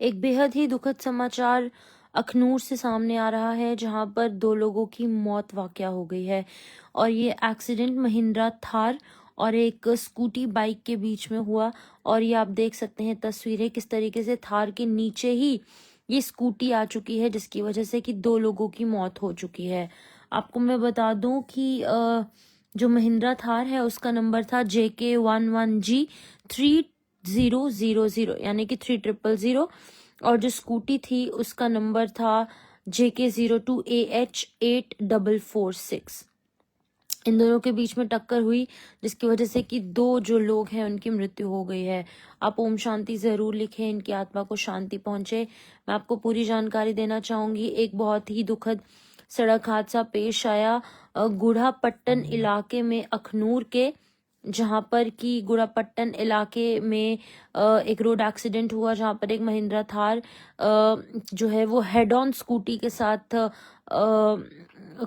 एक बेहद ही दुखद समाचार अखनूर से सामने आ रहा है, जहां पर 2 लोगों की मौत वाक़या हो गई है। और ये एक्सीडेंट महिंद्रा थार और एक स्कूटी बाइक के बीच में हुआ। और ये आप देख सकते हैं तस्वीरें, किस तरीके से थार के नीचे ही ये स्कूटी आ चुकी है, जिसकी वजह से कि 2 लोगों की मौत हो चुकी है। आपको मैं बता दूं कि जो महिंद्रा थार है उसका नंबर था JK11G3000, यानी कि 3000। और जो स्कूटी थी उसका नंबर था JK02AH8446। इन दोनों के बीच में टक्कर हुई, जिसकी वजह से कि 2 जो लोग हैं उनकी मृत्यु हो गई है। आप ओम शांति जरूर लिखें, इनकी आत्मा को शांति पहुंचे। मैं आपको पूरी जानकारी देना चाहूंगी। एक बहुत ही दुखद सड़क हादसा पेश आया गुड़ापट्टन इलाके में अखनूर के, जहां पर कि गुड़ापट्टन इलाके में एक रोड एक्सीडेंट हुआ, जहां पर एक महिंद्रा थार जो है वो हेड ऑन स्कूटी के साथ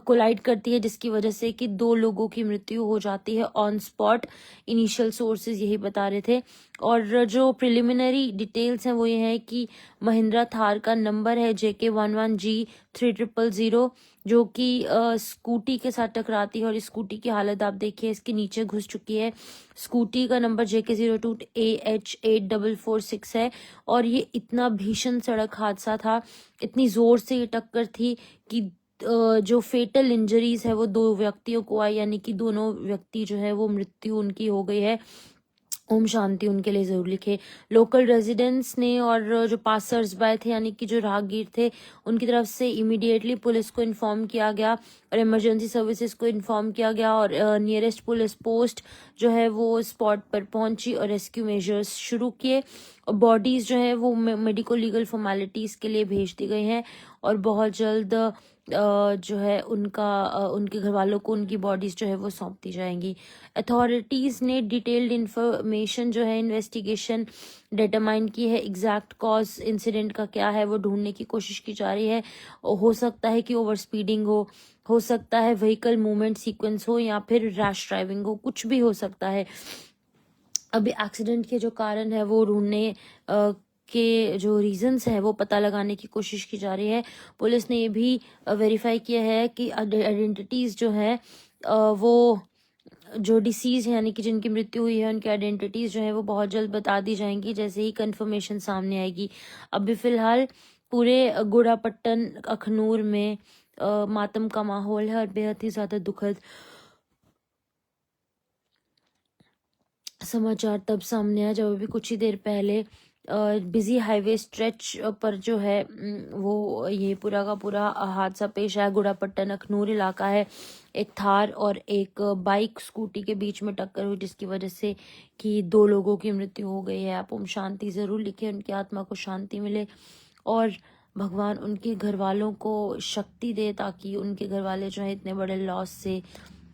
कोलाइड करती है, जिसकी वजह से कि 2 लोगों की मृत्यु हो जाती है ऑन स्पॉट। इनिशियल सोर्सेज यही बता रहे थे। और जो प्रिलिमिनरी डिटेल्स हैं वो ये है कि महिंद्रा थार का नंबर है JK11G3000, जो कि स्कूटी के साथ टकराती है। और स्कूटी की हालत आप देखिए, इसके नीचे घुस चुकी है। स्कूटी का नंबर JK02AH8446 है। और ये इतना भीषण सड़क हादसा था, इतनी जोर से ये टक्कर थी कि जो फेटल इंजरीज है वो 2 व्यक्तियों को आई, यानी कि दोनों व्यक्ति जो है वो मृत्यु उनकी हो गई है। ओम शांति उनके लिए जरूर लिखे। लोकल रेजिडेंट्स ने और जो पासर्स बाय थे, यानी कि जो राहगीर थे, उनकी तरफ से इमीडिएटली पुलिस को इन्फॉर्म किया गया और इमरजेंसी सर्विसेज को इन्फॉर्म किया गया। और नियरेस्ट पुलिस पोस्ट जो है वो स्पॉट पर पहुंची और रेस्क्यू मेजर्स शुरू किए। और बॉडीज जो है वो मेडिको लीगल फॉर्मेलिटीज के लिए भेज दी गई हैं। और बहुत जल्द जो है उनके घर वालों को उनकी बॉडीज जो है वो सौंप दी जाएंगी। अथॉरिटीज ने डिटेल्ड इंफॉर्मेशन जो है इन्वेस्टिगेशन डिटरमाइन की है। एग्जैक्ट कॉज इंसिडेंट का क्या है वो ढूंढने की कोशिश की जा रही है। हो सकता है कि ओवर स्पीडिंग हो सकता है व्हीकल मूवमेंट सीक्वेंस हो, या फिर रैश ड्राइविंग हो, कुछ भी हो सकता है। अभी एक्सीडेंट के जो कारण है वो ढूंढने के जो रीजंस है वो पता लगाने की कोशिश की जा रही है। पुलिस ने ये भी वेरीफाई किया है कि आइडेंटिटीज जो है वो जो डिसीज है, यानी कि जिनकी मृत्यु हुई है, उनकी आइडेंटिटीज जो है वो बहुत जल्द बता दी जाएंगी जैसे ही कंफर्मेशन सामने आएगी। अभी फिलहाल पूरे गुड़ापट्टन अखनूर में मातम का माहौल है और बेहद ही ज्यादा दुखद समाचार तब सामने आया जब अभी कुछ ही देर पहले बिजी हाईवे स्ट्रेच पर जो है वो ये पूरा का पूरा हादसा पेश आया। गुड़ापट्टन अखनूर इलाका है। एक थार और एक बाइक स्कूटी के बीच में टक्कर हुई, जिसकी वजह से कि 2 लोगों की मृत्यु हो गई है। आप ओम शांति जरूर लिखें, उनकी आत्मा को शांति मिले और भगवान उनके घर वालों को शक्ति दे, ताकि उनके घर वाले जो है इतने बड़े लॉस से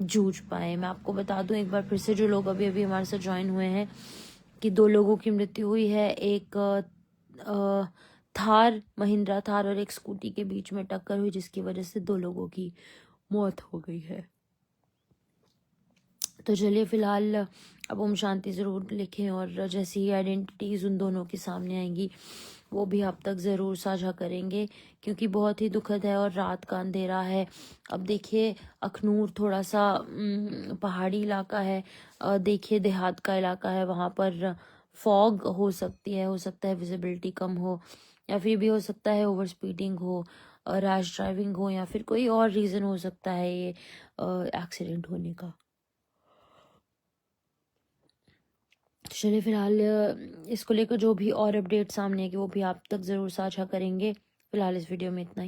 जूझ पाए। मैं आपको बता दूं एक बार फिर से, जो लोग अभी अभी हमारे साथ ज्वाइन हुए हैं, कि 2 लोगों की मृत्यु हुई है। एक थार, महिंद्रा थार और एक स्कूटी के बीच में टक्कर हुई, जिसकी वजह से 2 लोगों की मौत हो गई है। तो चलिए फिलहाल अब ओम शांति जरूर लिखें, और जैसी ही आइडेंटिटीज उन दोनों के सामने आएंगी वो भी आप तक ज़रूर साझा करेंगे, क्योंकि बहुत ही दुखद है और रात का अंधेरा है। अब देखिए अखनूर थोड़ा सा पहाड़ी इलाका है, देखिए देहात का इलाका है, वहाँ पर फॉग हो सकती है, हो सकता है विजिबिलिटी कम हो, या फिर भी हो सकता है ओवर स्पीडिंग हो, रैश ड्राइविंग हो, या फिर कोई और रीज़न हो सकता है ये एक्सीडेंट होने का। चलिए फिलहाल इसको लेकर जो भी और अपडेट सामने आएगी वो भी आप तक ज़रूर साझा करेंगे। फिलहाल इस वीडियो में इतना ही।